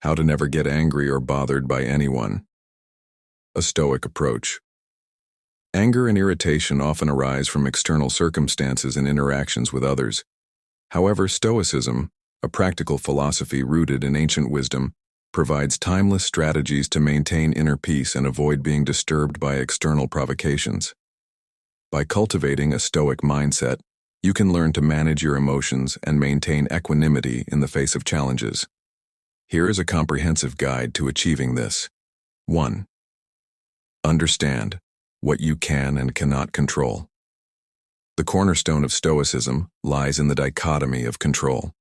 How to never get angry or bothered by anyone. A Stoic approach. Anger and irritation often arise from external circumstances and interactions with others. However, Stoicism, a practical philosophy rooted in ancient wisdom, provides timeless strategies to maintain inner peace and avoid being disturbed by external provocations. By cultivating a Stoic mindset, you can learn to manage your emotions and maintain equanimity in the face of challenges. Here is a comprehensive guide to achieving this. 1. Understand what you can and cannot control. The cornerstone of Stoicism lies in the dichotomy of control.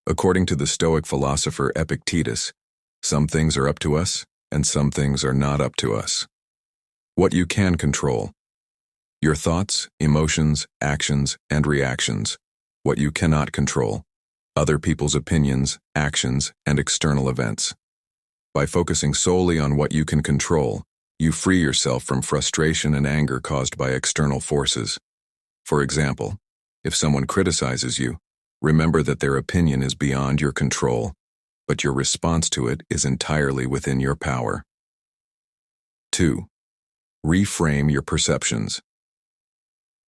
According to the Stoic philosopher Epictetus, some things are up to us and some things are not up to us. What you can control: your thoughts, emotions, actions, and reactions. What you cannot control: other people's opinions, actions, and external events. By focusing solely on what you can control, you free yourself from frustration and anger caused by external forces. For example, if someone criticizes you, remember that their opinion is beyond your control, but your response to it is entirely within your power. 2. Reframe your perceptions.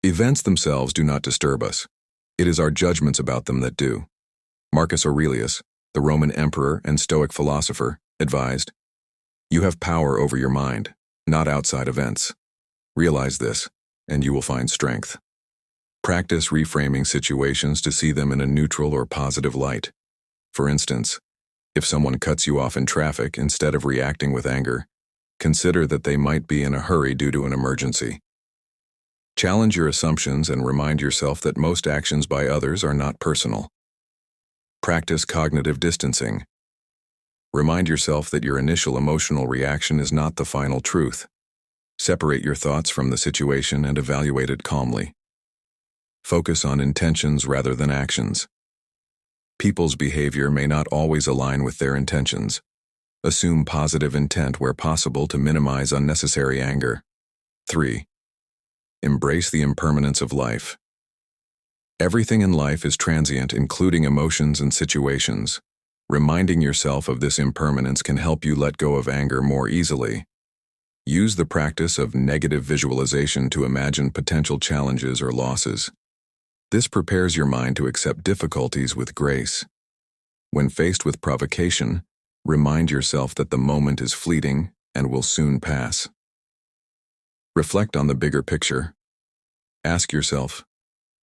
Events themselves do not disturb us. It is our judgments about them that do. Marcus Aurelius, the Roman emperor and Stoic philosopher, advised, "You have power over your mind, not outside events. Realize this, and you will find strength." Practice reframing situations to see them in a neutral or positive light. For instance, if someone cuts you off in traffic, instead of reacting with anger, consider that they might be in a hurry due to an emergency. Challenge your assumptions and remind yourself that most actions by others are not personal. Practice cognitive distancing. Remind yourself that your initial emotional reaction is not the final truth. Separate your thoughts from the situation and evaluate it calmly. Focus on intentions rather than actions. People's behavior may not always align with their intentions. Assume positive intent where possible to minimize unnecessary anger. 3. Embrace the impermanence of life. Everything in life is transient, including emotions and situations. Reminding yourself of this impermanence can help you let go of anger more easily. Use the practice of negative visualization to imagine potential challenges or losses. This prepares your mind to accept difficulties with grace. When faced with provocation, remind yourself that the moment is fleeting and will soon pass. Reflect on the bigger picture. Ask yourself,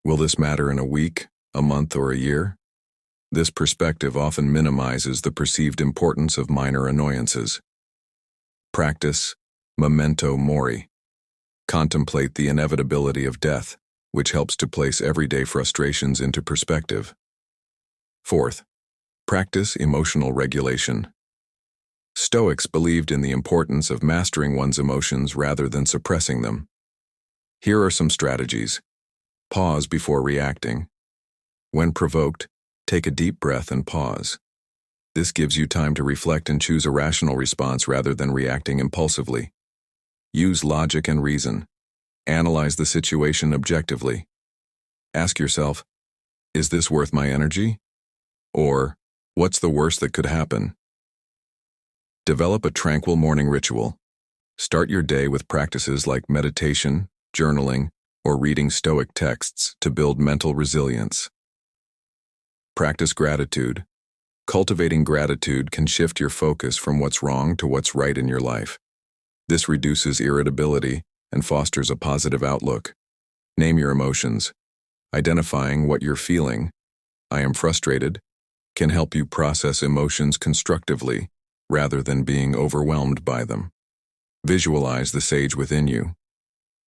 will this matter in a week, a month, or a year? This perspective often minimizes the perceived importance of minor annoyances. Practice memento mori. Contemplate the inevitability of death, which helps to place everyday frustrations into perspective. 4th, practice emotional regulation. Stoics believed in the importance of mastering one's emotions rather than suppressing them. Here are some strategies. Pause before reacting. When provoked, take a deep breath and pause. This gives you time to reflect and choose a rational response rather than reacting impulsively. Use logic and reason. Analyze the situation objectively. Ask yourself, is this worth my energy? Or, what's the worst that could happen? Develop a tranquil morning ritual. Start your day with practices like meditation, journaling, or reading Stoic texts to build mental resilience. Practice gratitude. Cultivating gratitude can shift your focus from what's wrong to what's right in your life. This reduces irritability and fosters a positive outlook. Name your emotions. Identifying what you're feeling, "I am frustrated," can help you process emotions constructively rather than being overwhelmed by them. Visualize the sage within you.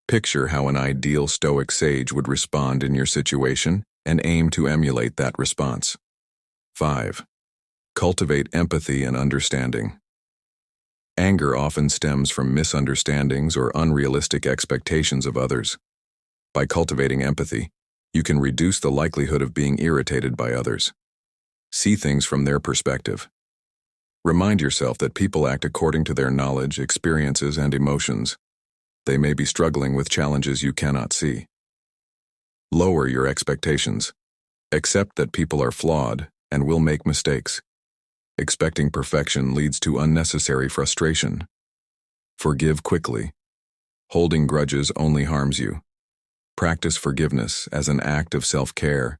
Picture how an ideal Stoic sage would respond in your situation and aim to emulate that response. 5. Cultivate empathy and understanding. Anger often stems from misunderstandings or unrealistic expectations of others. By cultivating empathy, you can reduce the likelihood of being irritated by others. See things from their perspective. Remind yourself that people act according to their knowledge, experiences, and emotions. They may be struggling with challenges you cannot see. Lower your expectations. Accept that people are flawed and will make mistakes. Expecting perfection leads to unnecessary frustration. Forgive quickly. Holding grudges only harms you. Practice forgiveness as an act of self-care,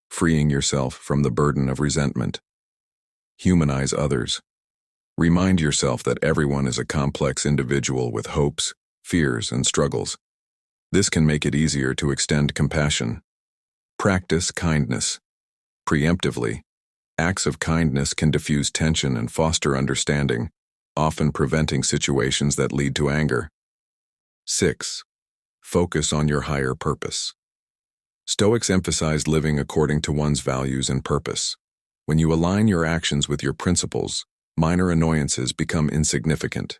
freeing yourself from the burden of resentment. Humanize others. Remind yourself that everyone is a complex individual with hopes, fears, and struggles. This can make it easier to extend compassion. Practice kindness. Preemptively, acts of kindness can diffuse tension and foster understanding, often preventing situations that lead to anger. 6. Focus on your higher purpose. Stoics emphasize living according to one's values and purpose. When you align your actions with your principles, minor annoyances become insignificant.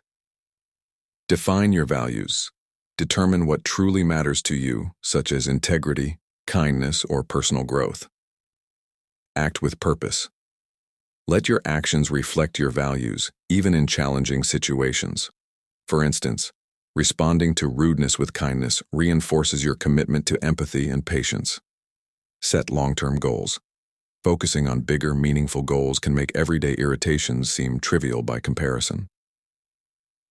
Define your values. Determine what truly matters to you, such as integrity, kindness, or personal growth. Act with purpose. Let your actions reflect your values, even in challenging situations. For instance, responding to rudeness with kindness reinforces your commitment to empathy and patience. Set long-term goals. Focusing on bigger, meaningful goals can make everyday irritations seem trivial by comparison.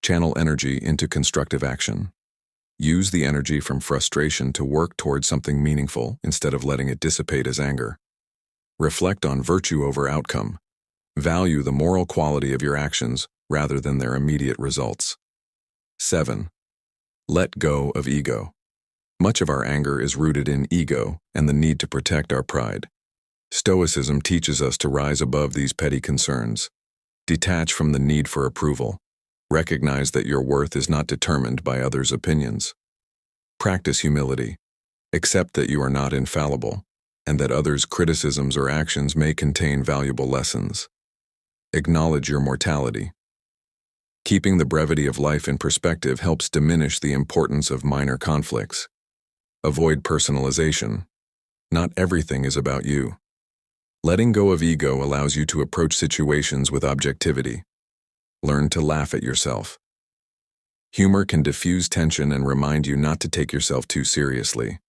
Channel energy into constructive action. Use the energy from frustration to work towards something meaningful instead of letting it dissipate as anger. Reflect on virtue over outcome. Value the moral quality of your actions rather than their immediate results. 7. Let go of ego. Much of our anger is rooted in ego and the need to protect our pride. Stoicism teaches us to rise above these petty concerns. Detach from the need for approval. Recognize that your worth is not determined by others' opinions. Practice humility. Accept that you are not infallible, and that others' criticisms or actions may contain valuable lessons. Acknowledge your mortality. Keeping the brevity of life in perspective helps diminish the importance of minor conflicts. Avoid personalization. Not everything is about you. Letting go of ego allows you to approach situations with objectivity. Learn to laugh at yourself. Humor can diffuse tension and remind you not to take yourself too seriously.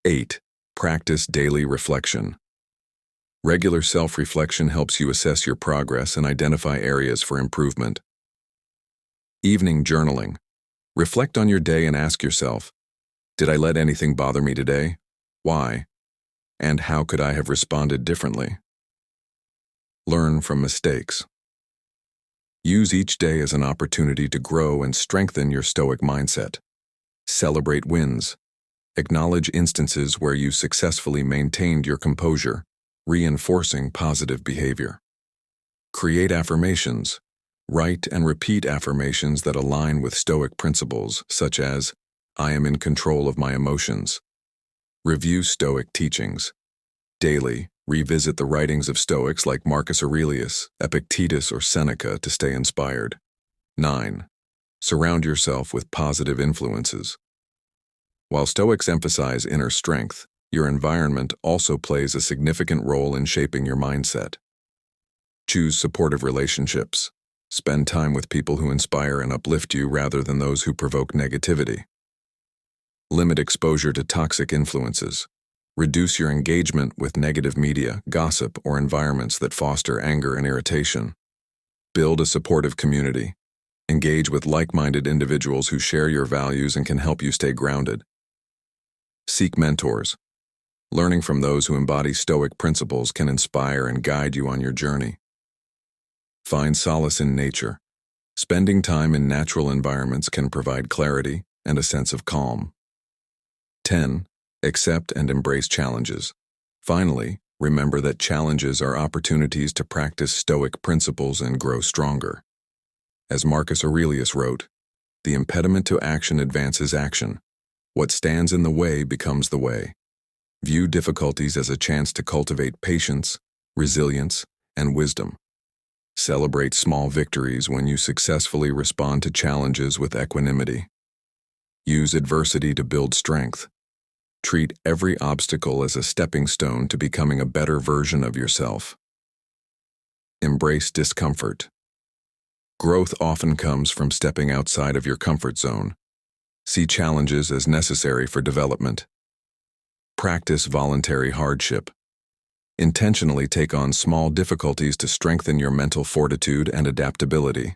8. Practice daily reflection. Regular self-reflection helps you assess your progress and identify areas for improvement. Evening journaling. Reflect on your day and ask yourself, did I let anything bother me today? Why? And how could I have responded differently? Learn from mistakes. Use each day as an opportunity to grow and strengthen your Stoic mindset. Celebrate wins. Acknowledge instances where you successfully maintained your composure, reinforcing positive behavior. Create affirmations. Write and repeat affirmations that align with Stoic principles, such as, I am in control of my emotions. Review Stoic teachings. Daily, revisit the writings of Stoics like Marcus Aurelius, Epictetus, or Seneca to stay inspired. 9. Surround yourself with positive influences. While Stoics emphasize inner strength, your environment also plays a significant role in shaping your mindset. Choose supportive relationships. Spend time with people who inspire and uplift you rather than those who provoke negativity. Limit exposure to toxic influences. Reduce your engagement with negative media, gossip, or environments that foster anger and irritation. Build a supportive community. Engage with like-minded individuals who share your values and can help you stay grounded. Seek mentors. Learning from those who embody Stoic principles can inspire and guide you on your journey. Find solace in nature. Spending time in natural environments can provide clarity and a sense of calm. 10. Accept and embrace challenges. Finally, remember that challenges are opportunities to practice Stoic principles and grow stronger. As Marcus Aurelius wrote, the impediment to action advances action. What stands in the way becomes the way. View difficulties as a chance to cultivate patience, resilience, and wisdom. Celebrate small victories when you successfully respond to challenges with equanimity. Use adversity to build strength. Treat every obstacle as a stepping stone to becoming a better version of yourself. Embrace discomfort. Growth often comes from stepping outside of your comfort zone. See challenges as necessary for development. Practice voluntary hardship. Intentionally take on small difficulties to strengthen your mental fortitude and adaptability.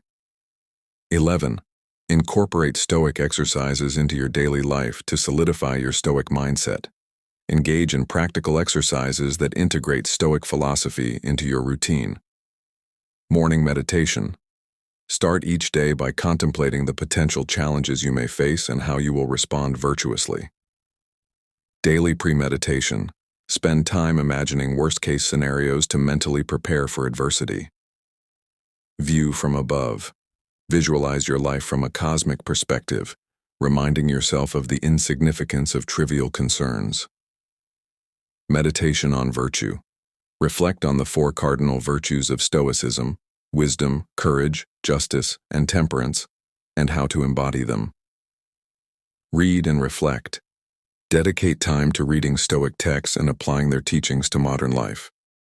11. Incorporate Stoic exercises into your daily life to solidify your Stoic mindset. Engage in practical exercises that integrate Stoic philosophy into your routine. Morning meditation. Start each day by contemplating the potential challenges you may face and how you will respond virtuously. Daily premeditation. Spend time imagining worst-case scenarios to mentally prepare for adversity. View from above. Visualize your life from a cosmic perspective, reminding yourself of the insignificance of trivial concerns. Meditation on virtue. Reflect on the 4 cardinal virtues of Stoicism: wisdom, courage, justice, and temperance, and how to embody them. Read and reflect. Dedicate time to reading Stoic texts and applying their teachings to modern life.